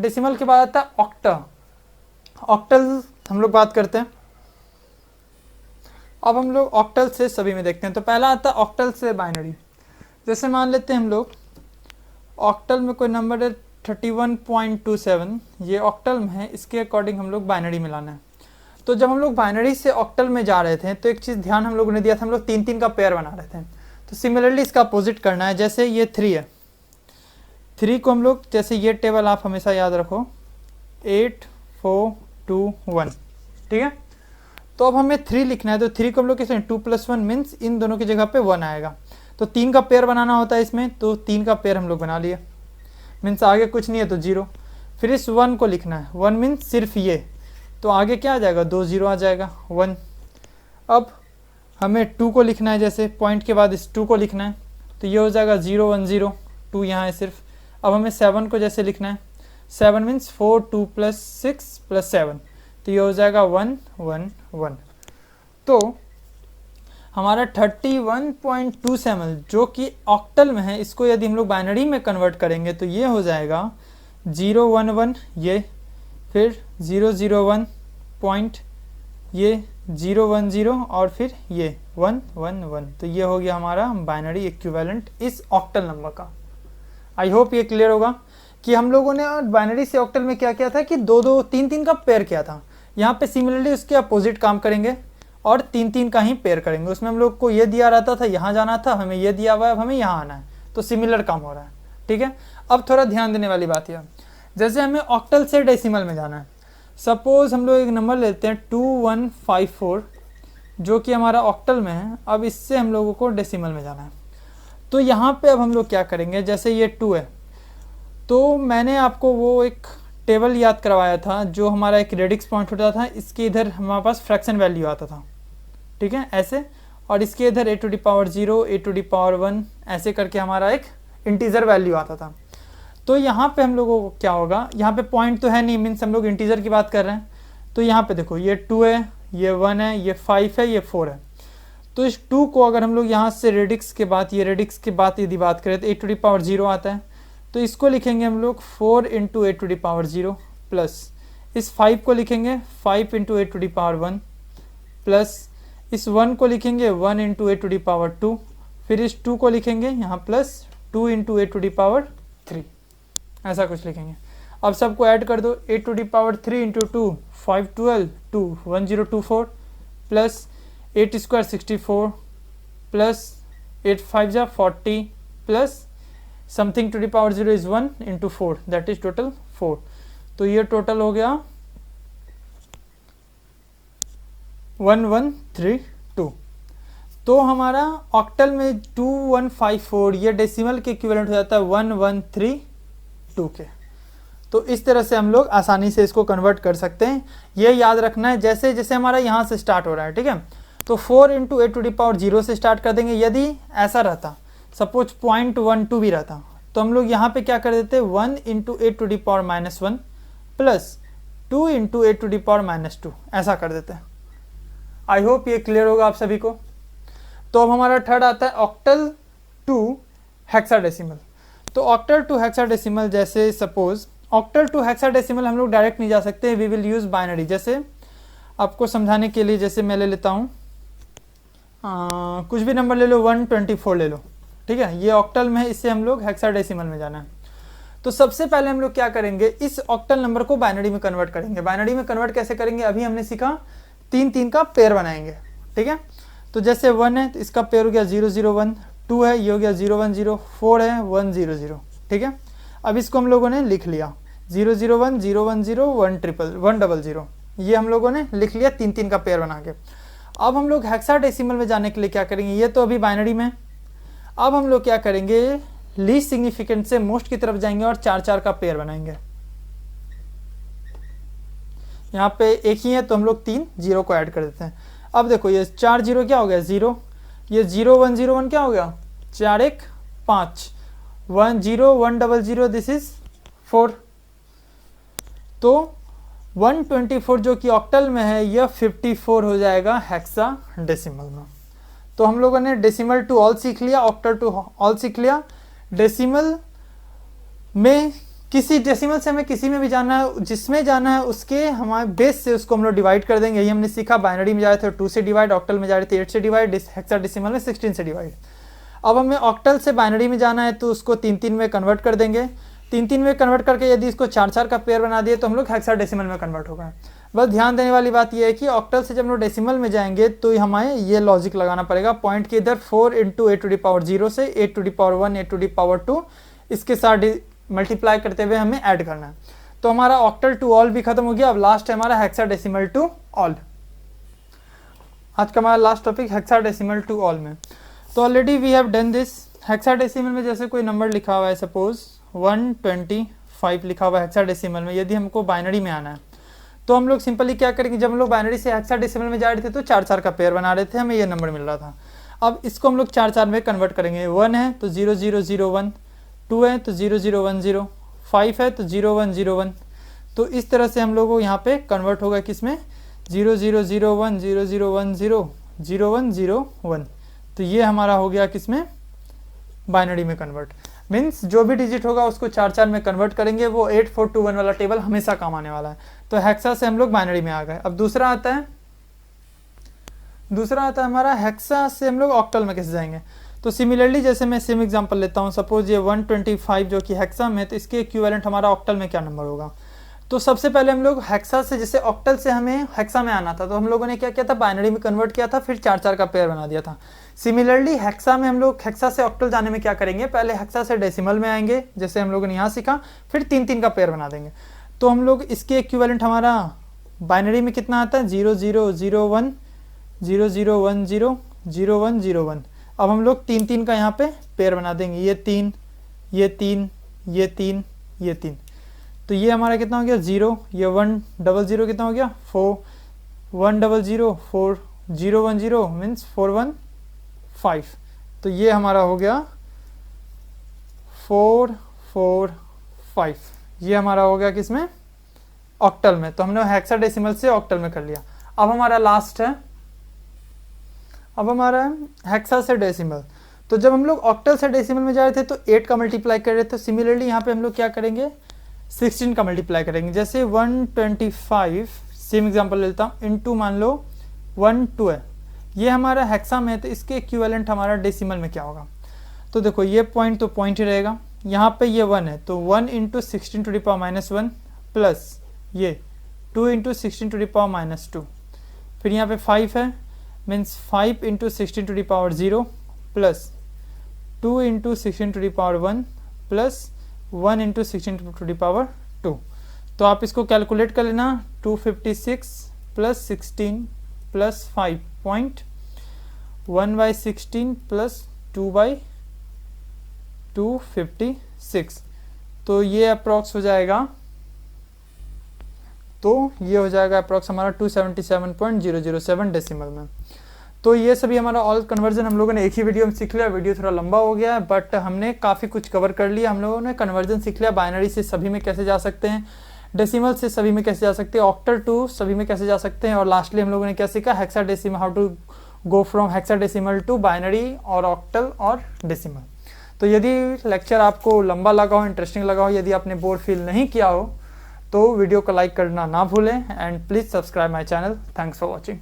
Decimal के बाद आता है ऑक्टा। ऑक्टल हम लोग बात करते हैं। अब हम लोग ऑक्टल से सभी में देखते हैं। तो पहला आता है ऑक्टल से बाइनरी। जैसे मान लेते हैं हम लोग ऑक्टल में कोई नंबर है 31.27, ये ऑक्टल में है, इसके अकॉर्डिंग हम लोग बाइनरी में लाना है। तो जब हम लोग बाइनरी से ऑक्टल में जा रहे थे तो एक चीज़ ध्यान हम लोगों ने दिया था, हम लोग 3-3 का पेयर बना रहे थे। तो सिमिलरली इसका अपोजिट करना है। जैसे ये 3 है, 3 को हम लोग, जैसे ये टेबल आप हमेशा याद रखो 8 4 2 1, ठीक है। तो अब हमें 3 लिखना है, तो 3 को हम लोग कैसे 2 + 1 मीन्स इन दोनों की जगह पे 1 आएगा। तो 3 का पेयर बनाना होता है इसमें, तो 3 का पेयर हम लोग बना लिए, मीन्स आगे कुछ नहीं है तो 0। फिर इस 1 को लिखना है, 1 मीन्स सिर्फ ये, तो आगे क्या आ जाएगा 2 0 आ जाएगा 1। अब हमें 2 को लिखना है, जैसे पॉइंट के बाद इस 2 को लिखना है, तो ये हो जाएगा 0 1 0, 2 यहाँ है सिर्फ। अब हमें 7 को जैसे लिखना है, 7 मीन्स 4 2 + 6 + 7, तो ये हो जाएगा 1 1 1। तो हमारा 31.27 जो कि ऑक्टल में है, इसको यदि हम लोग बाइनरी में कन्वर्ट करेंगे तो ये हो जाएगा 0 1 1, ये फिर 0 0 1 पॉइंट, ये 0 1 0 और फिर ये 1 1 1। तो ये हो गया हमारा बाइनरी इक्विवेलेंट इस ऑक्टल नंबर का। आई होप ये क्लियर होगा कि हम लोगों ने बाइनरी से ऑक्टल में क्या किया था कि 2 2 3 3 का पेयर किया था। यहाँ पे सिमिलरली उसके अपोजिट काम करेंगे और 3 3 का ही पेयर करेंगे। उसमें हम लोग को ये दिया रहता था यहाँ जाना था, हमें ये दिया हुआ है, अब हमें यहाँ आना है, तो सिमिलर काम हो रहा है, ठीक है। अब थोड़ा ध्यान देने वाली बात यह, जैसे हमें ऑक्टल से डेसिमल में जाना है। सपोज हम लोग एक नंबर लेते हैं 2154 जो कि हमारा ऑक्टल में है। अब इससे हम लोगों को डेसिमल में जाना है। तो यहाँ पे अब हम लोग क्या करेंगे, जैसे ये 2 है, तो मैंने आपको वो एक टेबल याद करवाया था जो हमारा एक रेडिक्स पॉइंट होता था, इसके इधर हमारे पास फ्रैक्शन वैल्यू आता था, ठीक है, ऐसे, और इसके इधर a⁻0 a⁻1 ऐसे करके हमारा एक इंटीजर वैल्यू आता था। तो यहाँ पे हम लोगों को क्या होगा, यहाँ पे पॉइंट तो है नहीं, मीन्स हम लोग इंटीजर की बात कर रहे हैं। तो यहाँ पे देखो ये 2 है, ये 1 है, ये 5 है, ये 4 है। तो इस 2 को अगर हम लोग यहाँ से रेडिक्स के बाद, ये रेडिक्स के बाद यदि बात करें तो a⁻0 आता है, तो इसको लिखेंगे हम लोग 4 × a⁻0 प्लस इस 5 को लिखेंगे 5 × a⁻1 प्लस इस 1 को लिखेंगे 1 × a⁻2, फिर इस 2 को लिखेंगे यहाँ प्लस 2 × a⁻3, ऐसा कुछ लिखेंगे। अब सबको ऐड कर दो, a⁻3 × 2 5 12 2 1024 प्लस 8 स्क्वायर 64 प्लस 8 5 जा 40 plus something ⁻0 is 1 × 4, that is total 4। तो ये टोटल हो गया 1132। तो हमारा ऑक्टल में 2154 ये डेसिमल के इक्विवेलेंट हो जाता है 1132 के। तो इस तरह से हम लोग आसानी से इसको कन्वर्ट कर सकते हैं। ये याद रखना है, जैसे जैसे हमारा यहाँ से स्टार्ट हो रहा है, ठीक है। तो 4 × a⁻0 से स्टार्ट कर देंगे। यदि ऐसा रहता, सपोज 0.12 भी रहता, तो हम लोग यहाँ पे क्या कर देते 1 × a⁻1 प्लस 2 × a⁻2 ऐसा कर देते हैं। आई होप ये क्लियर होगा आप सभी को। तो अब हमारा थर्ड आता है ऑक्टल टू हेक्साडेसिमल। तो ऑक्टल टू हेक्साडेसिमल, जैसे सपोज ऑक्टल टू हेक्साडेसिमल हम लोग डायरेक्ट नहीं जा सकते, वी विल यूज़ बाइनरी। जैसे आपको समझाने के लिए, जैसे मैं ले लेता हूँ कुछ भी नंबर ले लो, 124 ले लो, ठीक है, ये ऑक्टल में है, इससे हम लोग हेक्साडेसिमल में जाना है। तो सबसे पहले हम लोग क्या करेंगे, इस ऑक्टल नंबर को बाइनरी में कन्वर्ट करेंगे। बाइनरी में कन्वर्ट कैसे करेंगे, अभी हमने सीखा 3 3 का पेयर बनाएंगे, ठीक है। तो जैसे 1 है तो इसका पेयर हो गया 0 0 1, 2 है ये हो गया 0 1 0, 4 है 1 0 0, ठीक है। अब इसको हम लोगों ने लिख लिया 0 0 1 0 1 0 1 0 0, ये हम लोगों ने लिख लिया 3 3 का पेयर बना के। अब हम लोग हेक्साडेसिमल में जाने के लिए क्या करेंगे, ये तो अभी बाइनरी में। अब हम लोग क्या करेंगे, लीस्ट सिग्निफिकेंट से मोस्ट की तरफ जाएंगे और 4 4 का पेयर बनाएंगे। यहाँ पे एक ही है तो हम लोग 3 0 को ऐड कर देते हैं। अब देखो ये 4 0 क्या हो गया 0, ये 0 1 0 1 क्या हो गया 4 1 5, 1 0 1 0 0, दिस इज 4। तो 124 जो कि ऑक्टल में है यह 54 हो जाएगा हेक्साडेसिमल में। तो हम लोगों ने डेसिमल टू ऑल सीख लिया, ऑक्टल टू ऑल सीख लिया। डेसिमल में किसी डेसिमल से हमें किसी में भी जाना है, जिसमें जाना है उसके हमारे बेस से उसको हम लोग डिवाइड कर देंगे। यही हमने सीखा, बाइनरी में जा रहे थे 2 से डिवाइड, ऑक्टल में जा रहे थे 8 से डिवाइड, हेक्साडेसिमल में 16 से डिवाइड। अब हमें ऑक्टल से बाइनरी में जाना है तो उसको 3-3 में कन्वर्ट कर देंगे। 3-3 में कन्वर्ट करके यदि इसको 4-4 का पेयर बना दिए तो हम लोग हेक्साडेसिमल में कन्वर्ट होगा। बस ध्यान देने वाली बात यह है कि ऑक्टल से जब हम लोग डेसिमल में जाएंगे तो हमें ये लॉजिक लगाना पड़ेगा, पॉइंट के इधर 4 × 8⁻0 से 8⁻1 8⁻2 इसके साथ मल्टीप्लाई करते हुए हमें ऐड करना है। तो हमारा ऑक्टल टू ऑल भी खत्म हो गया। अब लास्ट है हमारा हेक्साडेसिमल टू ऑल। आज का हमारा last topic hexadecimal to all में। तो already we have done this. Hexadecimal में जैसे कोई नंबर लिखा हुआ है, सपोज 125 लिखा हुआ है हेक्साडेसिमल में, यदि हमको बाइनरी में आना है तो हम लोग सिंपली क्या करेंगे, जब हम लोग बाइनरी से हेक्साडेसिमल में जा रहे थे तो 4-4 का पेयर बना रहे थे, हमें ये नंबर मिल रहा था। अब इसको हम लोग 4-4 में कन्वर्ट करेंगे। 1 है तो 0001, 2 है तो 0010, 5 है तो 0101। तो इस तरह से हम लोग को यहाँ पे कन्वर्ट होगा किसमें, 0001 0010 0101। तो ये हमारा हो गया किसमें, बाइनरी में कन्वर्ट। मीन्स जो भी डिजिट होगा उसको 4-4 में कन्वर्ट करेंगे, वो 8421 वाला टेबल हमेशा काम आने वाला है। तो हेक्सा से हम लोग बाइनरी में आ गए। अब दूसरा आता है हमारा हेक्सा से हम लोग ऑक्टल में कैसे जाएंगे। तो सिमिलरली जैसे मैं सेम एग्जांपल लेता हूँ, सपोज ये 125 जो कि हेक्सा में, तो इसके इक्विवेलेंट हमारा ऑक्टल में क्या नंबर होगा। तो सबसे पहले हम लोग हेक्सा से, जैसे ऑक्टल से हमें हेक्सा में आना था तो हम लोगों ने क्या किया था, बाइनरी में कन्वर्ट किया था, फिर 4-4 का पेयर बना दिया था। सिमिलरली हेक्सा में हम लोग हेक्सा से ऑक्टल जाने में क्या करेंगे, पहले हेक्सा से डेसिमल में आएंगे जैसे हम लोगों ने यहाँ सीखा, फिर 3-3 का पेयर बना देंगे। तो हम लोग इसके इक्विवेलेंट हमारा बाइनरी में कितना आता है, 0001 0010 0101। अब हम लोग 3-3 का यहाँ पे पेयर बना देंगे, ये 3 ये 3 ये 3 ये 3। तो ये हमारा कितना हो गया 0, ये 100 कितना हो गया 4, 100 4 010 मीन्स 415। तो ये हमारा हो गया 445। ये हमारा हो गया किसमें, ऑक्टल में। तो हमने हेक्साडेसिमल से ऑक्टल में कर लिया। अब हमारा लास्ट है, अब हमारा हेक्सा से डेसिमल। तो जब हम लोग ऑक्टल से डेसिमल में जा रहे थे तो 8 का मल्टीप्लाई कर रहे थे। सिमिलरली यहाँ पे हम लोग क्या करेंगे, 16 का मल्टीप्लाई करेंगे। जैसे 125 सेम एग्जांपल लेता हूँ, इनटू मान लो 12 है, ये हमारा हेक्सा में है, तो इसके इक्विवेलेंट हमारा डेसिमल में क्या होगा। तो देखो ये पॉइंट तो पॉइंट ही रहेगा, यहाँ पे ये 1 है तो 1 × 16⁻⁻1 प्लस ये 2 × 16⁻⁻2। फिर यहाँ पे 5 है मीन्स 5 × 16⁻0 प्लस 2 × 16⁻1 प्लस 1 × 16⁻2। तो आप इसको कैलकुलेट कर लेना, 256 प्लस 16 प्लस 5 पॉइंट 1/16 प्लस 2/256। तो ये अप्रॉक्स हो जाएगा, तो ये हो जाएगा अप्रॉक्स हमारा 277.007 डेसिमल में। तो ये सभी हमारा ऑल कन्वर्जन हम लोगों ने एक ही वीडियो में सीख लिया। वीडियो थोड़ा लंबा हो गया है बट हमने काफ़ी कुछ कवर कर लिया। हम लोगों ने कन्वर्जन सीख लिया, बाइनरी से सभी में कैसे जा सकते हैं, डेसिमल से सभी में कैसे जा सकते हैं, ऑक्टल टू सभी में कैसे जा सकते हैं, और लास्टली हम लोगों ने क्या सीखा, hexadecimal, how to go from hexadecimal to binary और ऑक्टल और डेसिमल। तो यदि लेक्चर आपको लंबा लगा हो, इंटरेस्टिंग लगा हो, यदि आपने बोर फील नहीं किया हो तो वीडियो को लाइक करना ना भूलें and please subscribe my channel. Thanks for watching.